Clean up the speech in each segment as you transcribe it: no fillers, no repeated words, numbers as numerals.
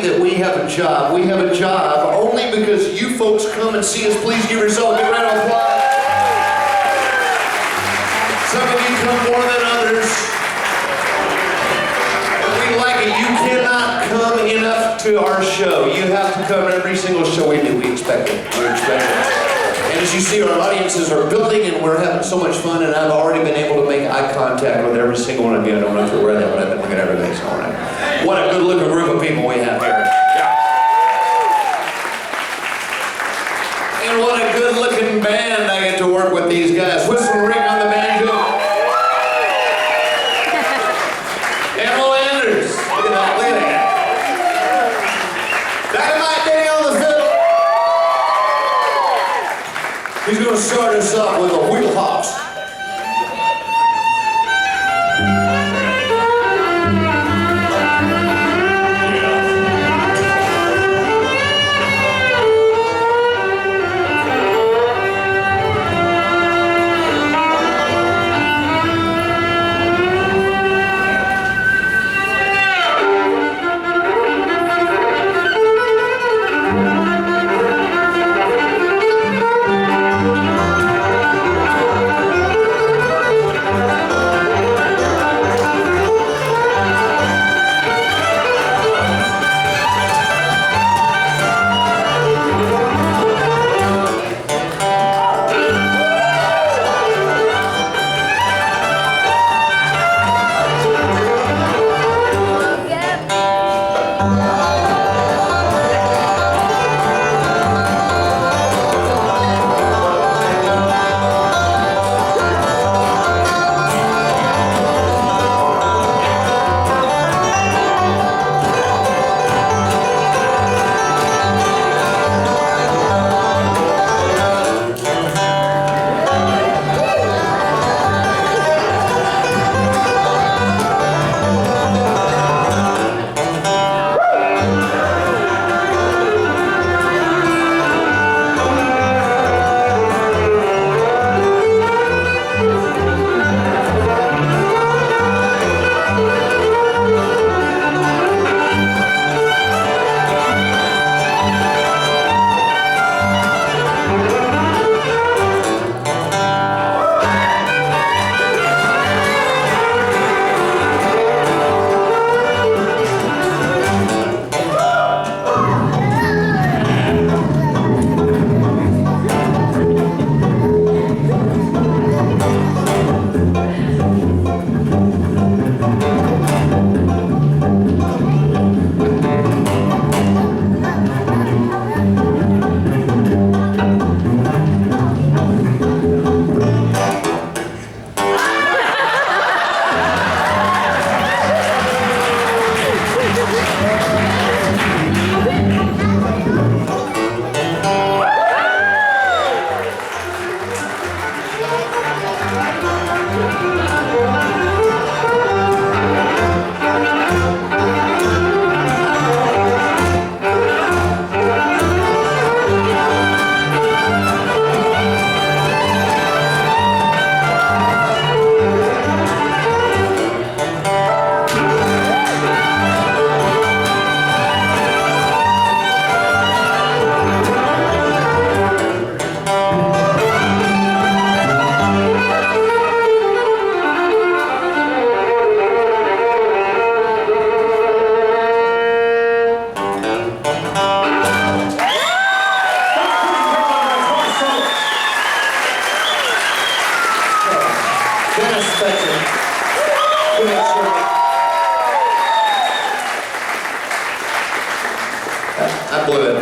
that we have a job. We have a job only because you folks come and see us. Please give yourself a big round of applause. Some of you come more than others. And we like it. You cannot come enough to our show. You have to come every single show we do. We expect it. We expect it. And as you see, our audiences are building and we're having so much fun, and I've already been able to make eye contact with every single one of you. I don't know if you're aware of that, but I've been looking at everybody, so all right. What a good looking group of people we have here. And what a good looking band I get to work with these guys. Whistle Rick on the banjo. Anders. Look at that, look at that. Dynamite Danny on the fiddle. He's going to start us off with a wheel hops.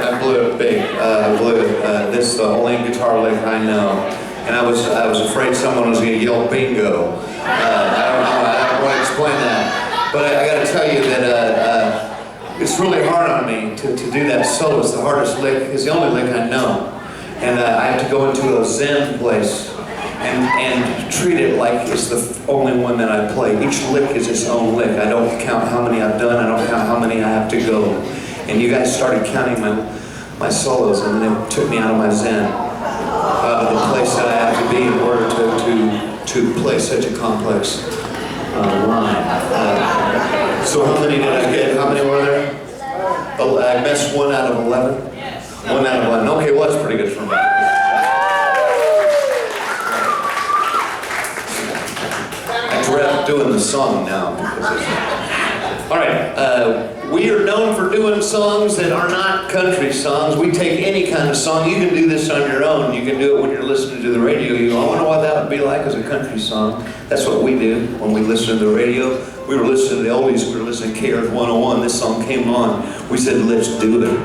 I blew it big. This is the only guitar lick I know, and I was afraid someone was going to yell bingo. I don't want to explain that, but I got to tell you that it's really hard on me to do that solo. It's the hardest lick. It's the only lick I know, and I have to go into a Zen place and treat it like it's the only one that I play. Each lick is its own lick. I don't count how many I've done. I don't count how many I have to go. And you guys started counting my solos, and then it took me out of my zen, the place that I have to be in order to play such a complex line. So how many did I get? How many were there? I missed 1 out of 11? Yes. 1 out of 11. Okay, well, that's pretty good for me. I dread doing the song now. All right, we are known for doing songs that are not country songs. We take any kind of song. You can do this on your own. You can do it when you're listening to the radio. You go, I wonder what that would be like as a country song. That's what we do when we listen to the radio. We were listening to the oldies. We were listening to KRS 101. This song came on. We said, let's do it.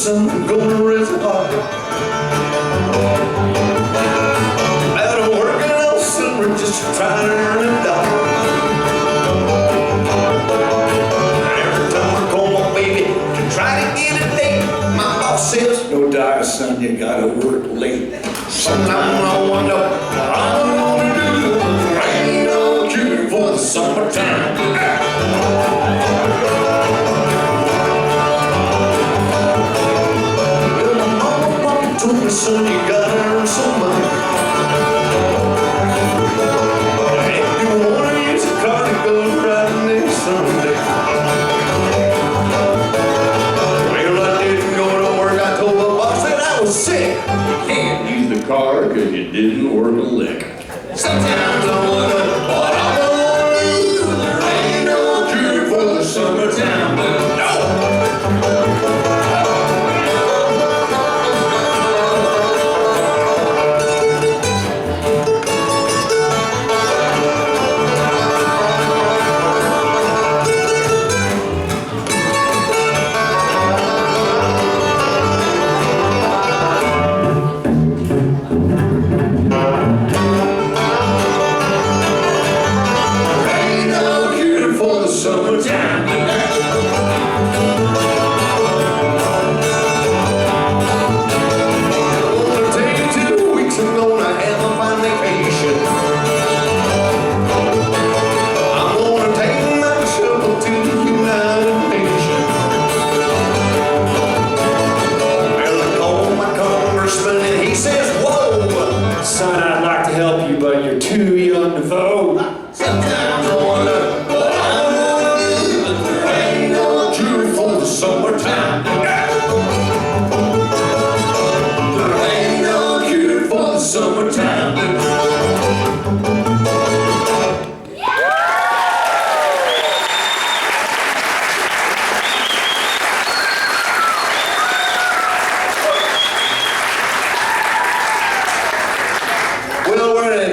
I'm gonna raise a heart. Out of working all summer just trying to earn a dollar. Every time I call my baby to try to get a date, my boss says, no dire son, you gotta work late. Sometimes I wonder what I'm gonna do. Ain't no cure for the summertime. Son, you gotta earn some money. If you wanna use a car to go riding next Sunday. Well, I didn't go to work. I told the boss that I was sick. You can't use the car because you didn't work a lick. Sometimes I wonder what I'm gonna do. There ain't no cure for the summertime blues. No!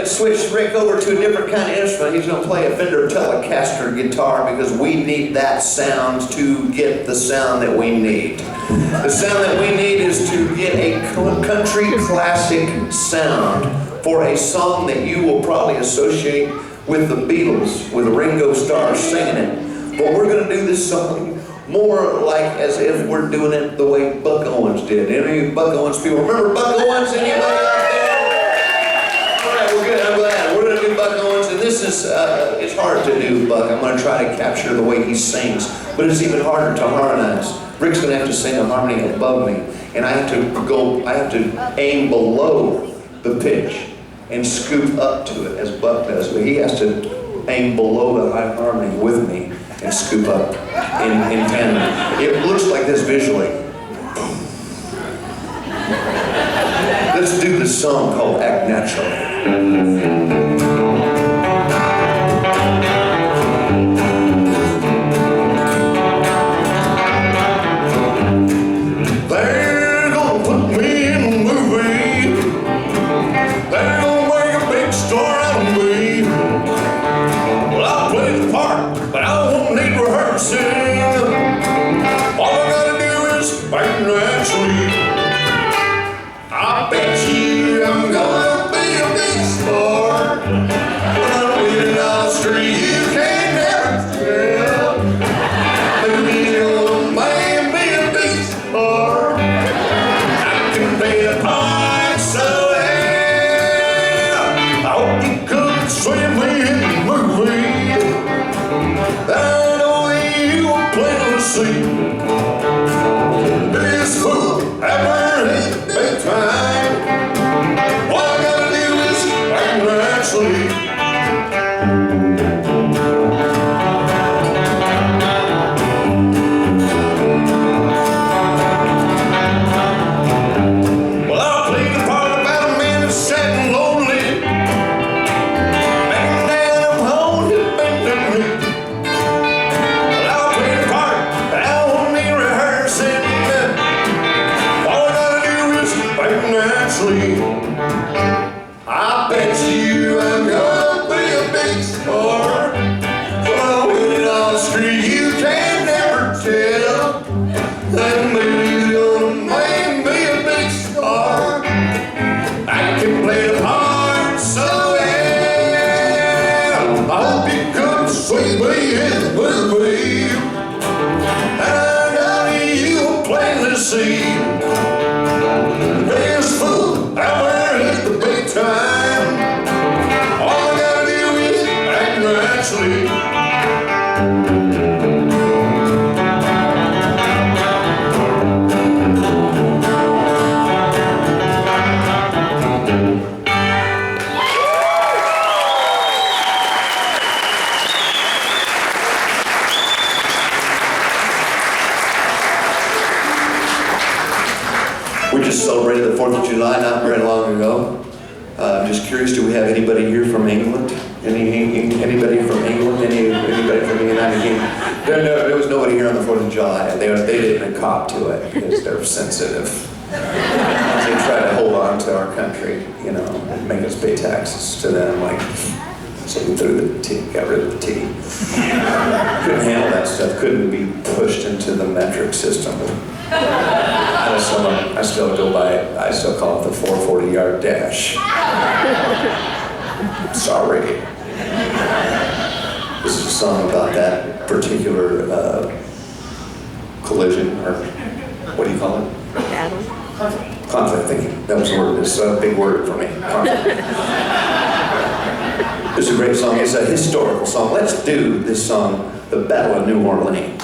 Switch Rick over to a different kind of instrument. He's going to play a Fender Telecaster guitar because we need that sound to get the sound that we need. The sound that we need is to get a country classic sound for a song that you will probably associate with the Beatles, with Ringo Starr singing it. But we're going to do this song more like as if we're doing it the way Buck Owens did. Any of you Buck Owens people remember Buck Owens? Anybody out there? We're good, I'm glad. We're going to do Buck Owens, and this is, it's hard to do Buck. I'm going to try to capture the way he sings, but it's even harder to harmonize. Rick's going to have to sing a harmony above me, and I have to aim below the pitch and scoop up to it, as Buck does. But he has to aim below the high harmony with me and scoop up in tandem. It looks like this visually. Let's do this song called Act Natural. They're gonna put me in a movie. They're gonna make a big story out of me. Well, I'll play the part, but I won't need rehearsing. All I gotta do is act naturally. I bet you I'm gonna be a big star. I'm winning on the street, you can't never tell. Maybe you'll man be a big star. I can play the part so well. I hope you could swim me in the movie. That only you will play to see. and maybe you'll make me a big star. I can play the part so well. I hope you come sweetly in with me, and I you will plainly see there's food out there at the big time. All I gotta do is act naturally. We just celebrated the 4th of July not very long ago. I'm just curious, do we have anybody here from England? Anybody from England? Anybody from the United Kingdom? There was nobody here on the 4th of July. They didn't cop to it because they're sensitive. They try to hold on to our country, you know, and make us pay taxes to them. Like, so we threw the tea, got rid of the tea. Couldn't handle that stuff. Couldn't be pushed into the metric system. I still go by it. I still call it the 440-yard dash. Sorry. This is a song about that particular collision, or what do you call it? Battle. Conflict. Thank you. That was the word. It's a big word for me. Conflict. It's a great song. It's a historical song. Let's do this song, The Battle of New Orleans.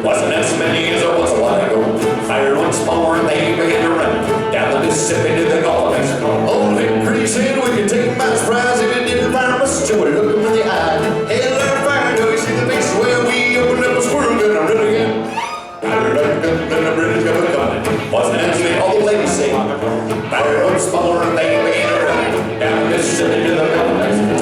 Wasn't as many as there was a while ago. Fired once more and they began to run down the Mississippi to the Gulf of Mexico. Old Hickory said we could take him by surprise if it didn't fire much. Joe would look him in the eye. Hey, let her fire till we see the face where we opened up a squirrel gun and run again. Fired a gun and the British got a gun. Wasn't as many, all the ladies say. Fired once more and they began to run down the Mississippi to the Gulf of Mexico.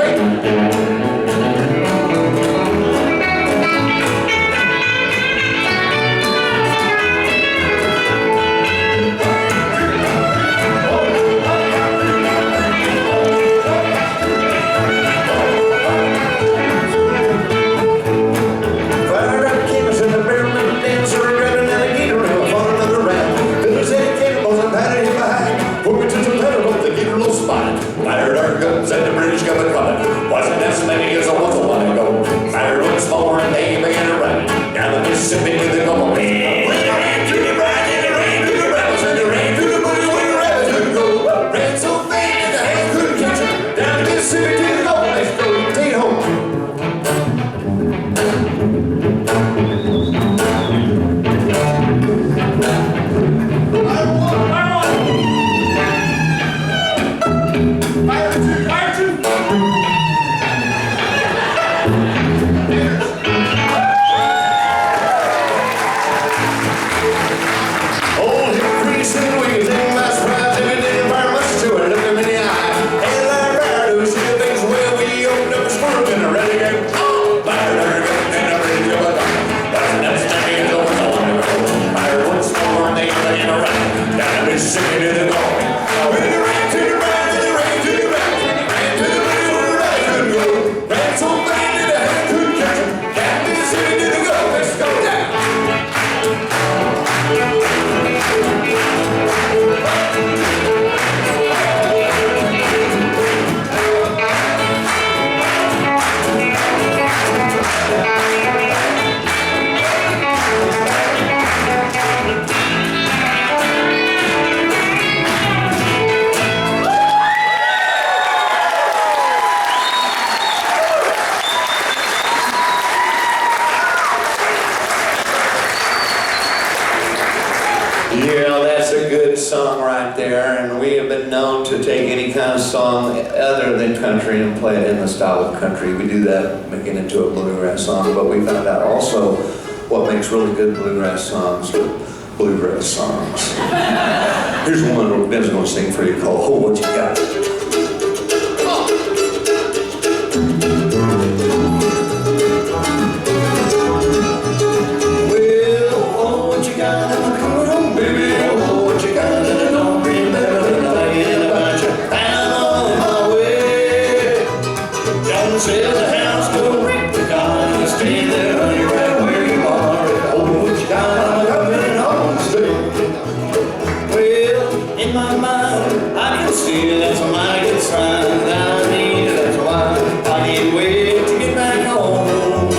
And the British got the coming. Wasn't as many as there was a while ago. Fired once more and they began to run down the Mississippi to the Gulf of Mexico. When they ran to the bride and they ran to the rebels and they ran to the bush where the rebels couldn't go. Ran so fast the hands couldn't catch them. Down the Mississippi to the Gulf of Mexico. Take it home. Song right there, and we have been known to take any kind of song other than country and play it in the style of country. We do that, make it into a bluegrass song, but we found out also what makes really good bluegrass songs bluegrass songs. Here's one Ben's gonna sing for you called "Oh, What You Got." Sell the house, go rent the car, stay there, honey, right where you are. Oh, what you got, I'm coming home to stay. Well, in my mind, I can see that's a mighty good sign that I need, that's why I can't wait to get back home.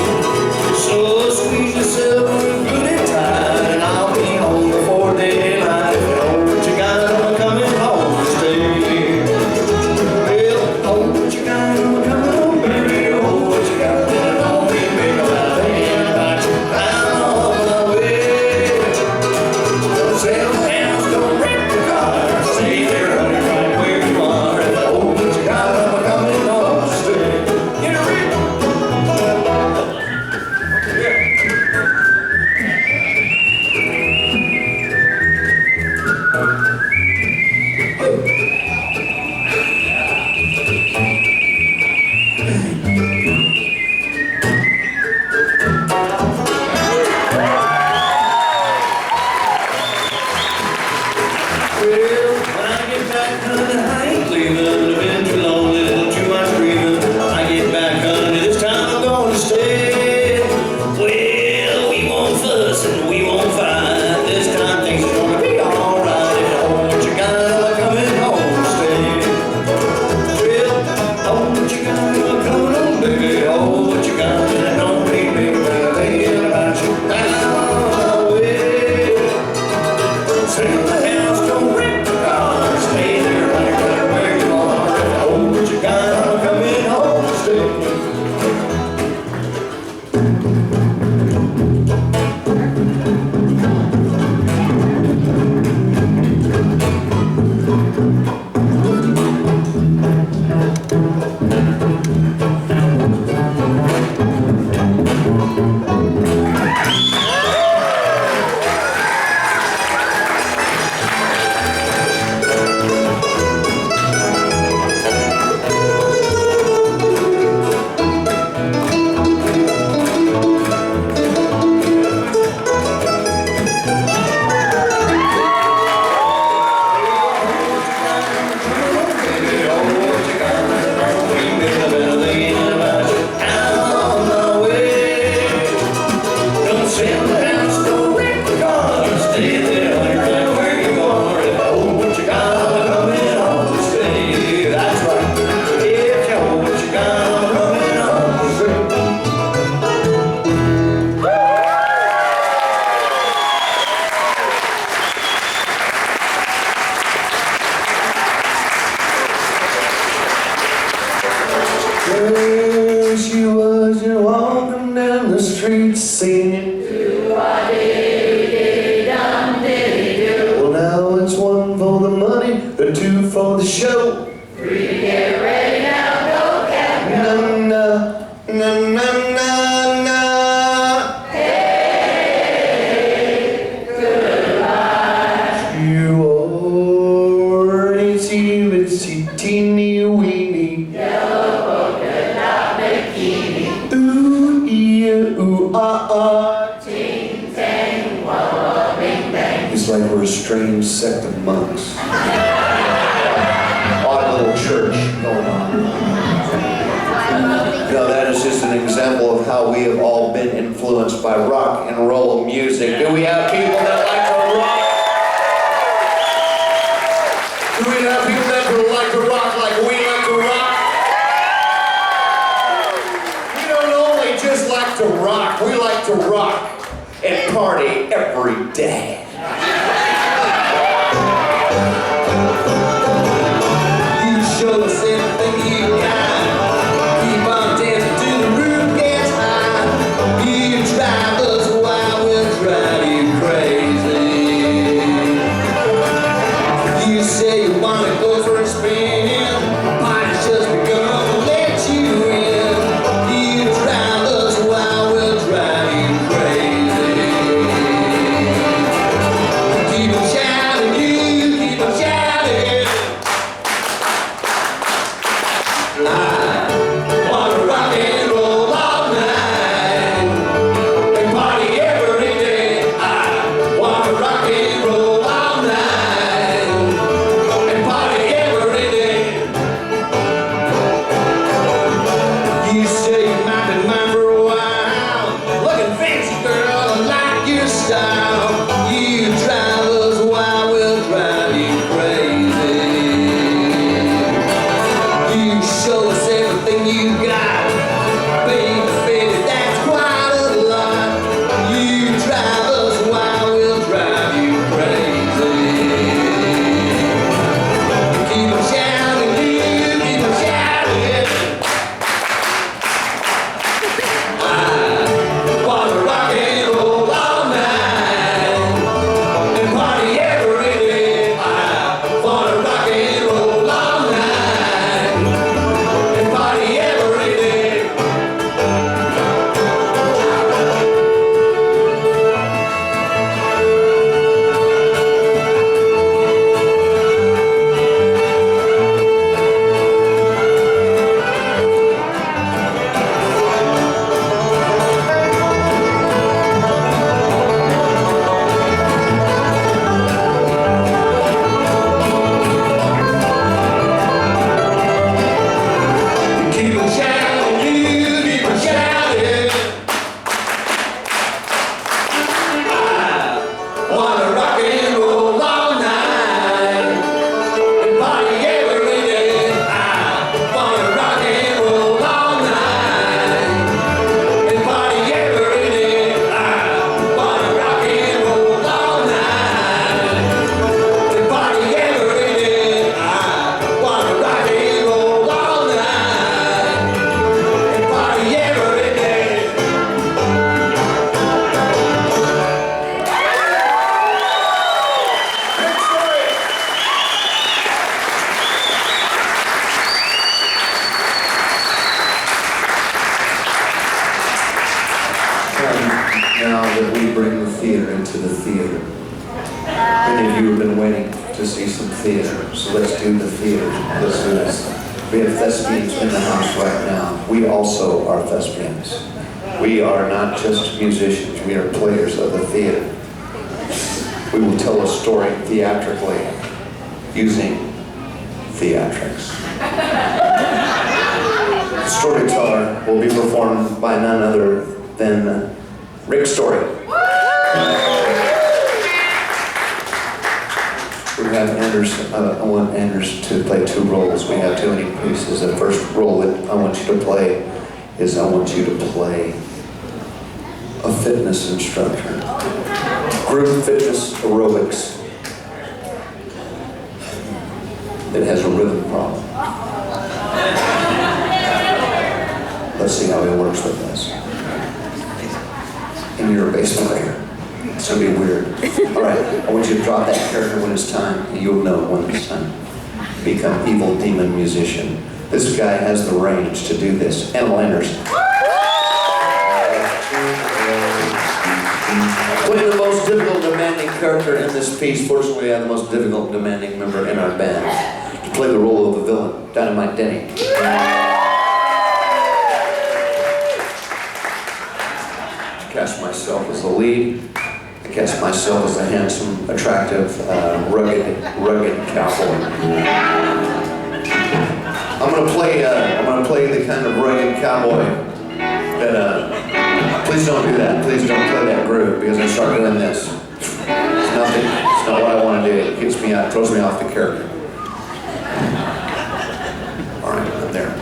So squeeze yourself good and tight, and I'll be home before daylight. Oh, what you got, I'm coming home to stay. Well, oh, what you got, I'm coming home. There she was, just walking down the street singing. Well, now it's one for the money, the two for the show. Three to get ready now, go Captain. Na na na na na. Hey, goodbye. You are itsy bitsy teeny weeny. Yellow polka dot bikini. Ooh yeah, ooh Ting tang, walla bing bang. It's like we're a strange sect of monks. Odd little church going on. You know, that is just an example of how we have all been influenced by rock and roll music. Do we have people that like to rock? Do we have people that like to rock like we like to rock? We don't only just like to rock, we like to rock and party every day. You show us everything you got. Keep on dancing till the roof gets high. You drive us wild, we'll drive you crazy. I wanna rock and roll all night and party every day. I wanna rock and roll all night and party every day. You say you might be mine for a while, looking fancy girl, I like your style. You drive us wild, we'll drive you crazy. You show us everything you got, baby, baby, that's quite a lot. You drive us wild, we'll drive you crazy. Keep on shouting, you keep on shouting. I wanna rock and roll all night and party every day. I wanna rock and roll all night and party every day. Keep on shouting, you keep on shouting. I wanna rock and roll all night and party every day. I wanna rock and roll all night and party every day. I wanna rock and roll all night and party every day. I wanna rock and roll all night and party every day. Now that we bring the theater into the theater. Many of you have been waiting to see some theater, so let's do the theater. Let's do this. We have thespians in the house right now. We also are thespians. We are not just musicians, we are players of the theater. We will tell a story theatrically using theatrics. The storyteller will be performed by none other than Rick Storey. We have Anders, I want Anders to play two roles. We have too many pieces. The first role that I want you to play is I want you to play a fitness instructor. Group fitness aerobics that has a rhythm problem. Let's see how he works with this. And you're a bass player. It's gonna be weird. All right, I want you to drop that character when it's time, and you'll know when it's time. Become evil demon musician. This guy has the range to do this. And Anders. Playing the most difficult, demanding character in this piece. Fortunately, I have the most difficult, demanding member in our band to play the role of the villain, Dynamite Denny. Cast myself as the lead. I cast myself as a handsome, attractive, rugged cowboy. I'm gonna play the kind of rugged cowboy that. Please don't do that. Please don't play that groove because I start doing this. It's nothing. It's not what I want to do. It gets me out, throws me off the character. All right, I'm there.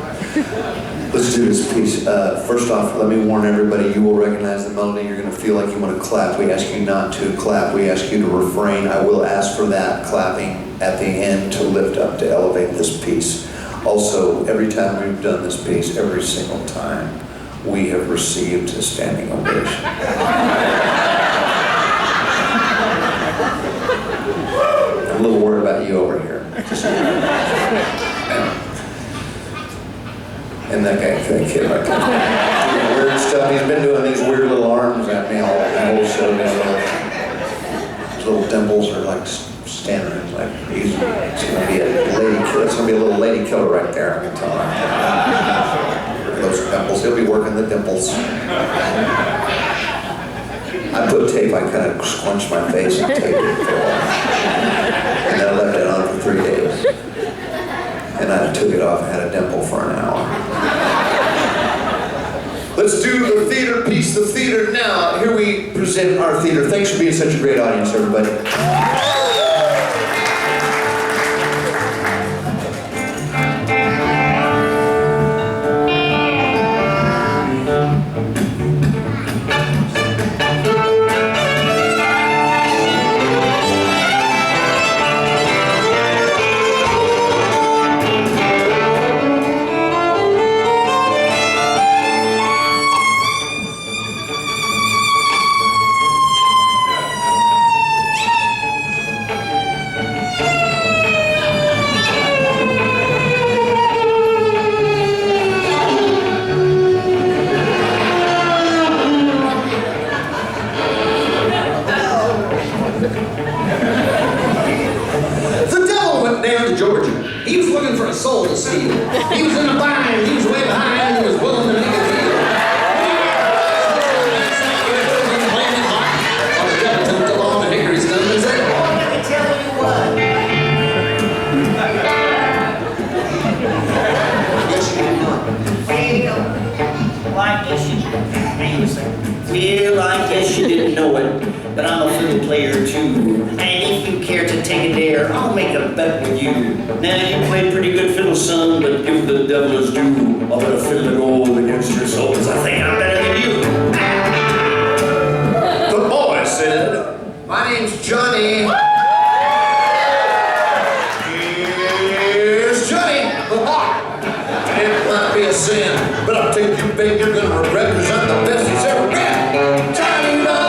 Let's do this piece. First off, let me warn everybody, you will recognize the melody. You're going to feel like you want to clap. We ask you not to clap. We ask you to refrain. I will ask for that clapping at the end to lift up, to elevate this piece. Also, every time we've done this piece, every single time, we have received a standing ovation. I'm a little worried about you over here. And that kid right there. Weird stuff. He's been doing these weird little arms at me all the whole show. His little dimples are like standing there like, it's gonna be a lady killer. It's gonna be a little lady killer right there. I can tell him. Those dimples. He'll be working the dimples. I put tape. I kind of squunched my face and taped it for a while. And then I left it on for 3 days. And I took it off and had a dimple for an hour. Let's do the theater piece, the theater now. Here we present our theater. Thanks for being such a great audience, everybody. Soul to steal. He was in a bind, he was way behind, he was willing to make a deal. On the devil took along the hickory stump and said, oh, let me tell you what. Yes, you didn't know it. Feel like yes, you didn't know it, but I'm a fiddle player too. And if you care to take a dare, I'll make a bet with you. Now you played pretty good fiddle, son, but give the devil his due. I'll bet a fiddle of gold against your soul, 'cause I think I'm better than you. The boy said, my name's Johnny. Here's Johnny, the hawk. It might be a sin, but I'll take you, babe, you're gonna regret, 'cause I'm the best he's ever got. Johnny loves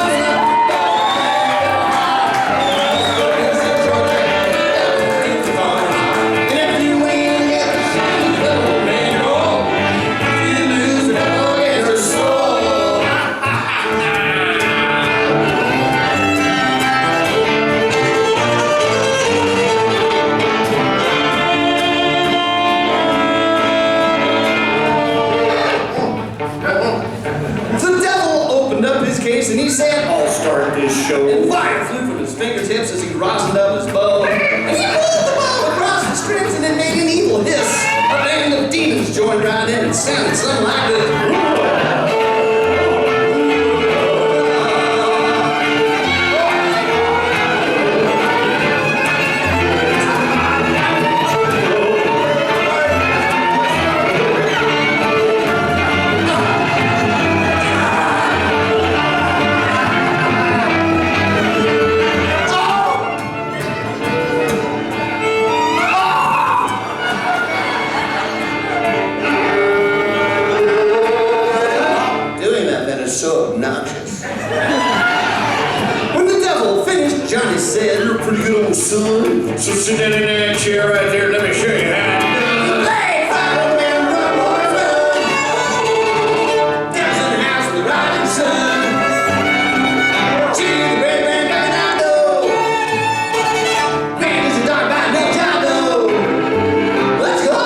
and he said, I'll start this show. And fire flew from his fingertips as he rosined up his bow. And he pulled the bow across the strings and it made an evil hiss. A band of demons joined right in and sounded something like this. So obnoxious. When the devil finished, Johnny said, you're a pretty good old son. So sit down in that chair right there and let me show you how to do it. Hey, follow me, run, boys, run. Devil's in the house with the rising sun. Gee, the red man back out though. Man, he's a dark by no time though. Let's go.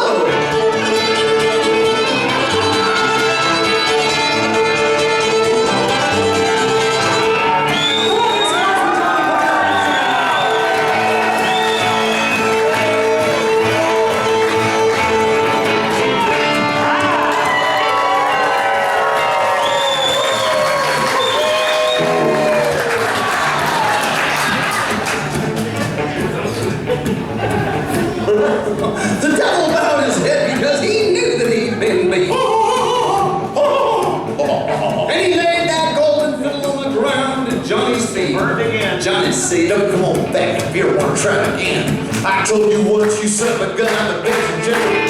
The devil bowed his head because he knew that he'd been beat. And he laid that golden fiddle on the ground at Johnny's feet. Johnny said, oh, come on back if you ever want to try again. I told you once, you son of a gun, I'm the best in general.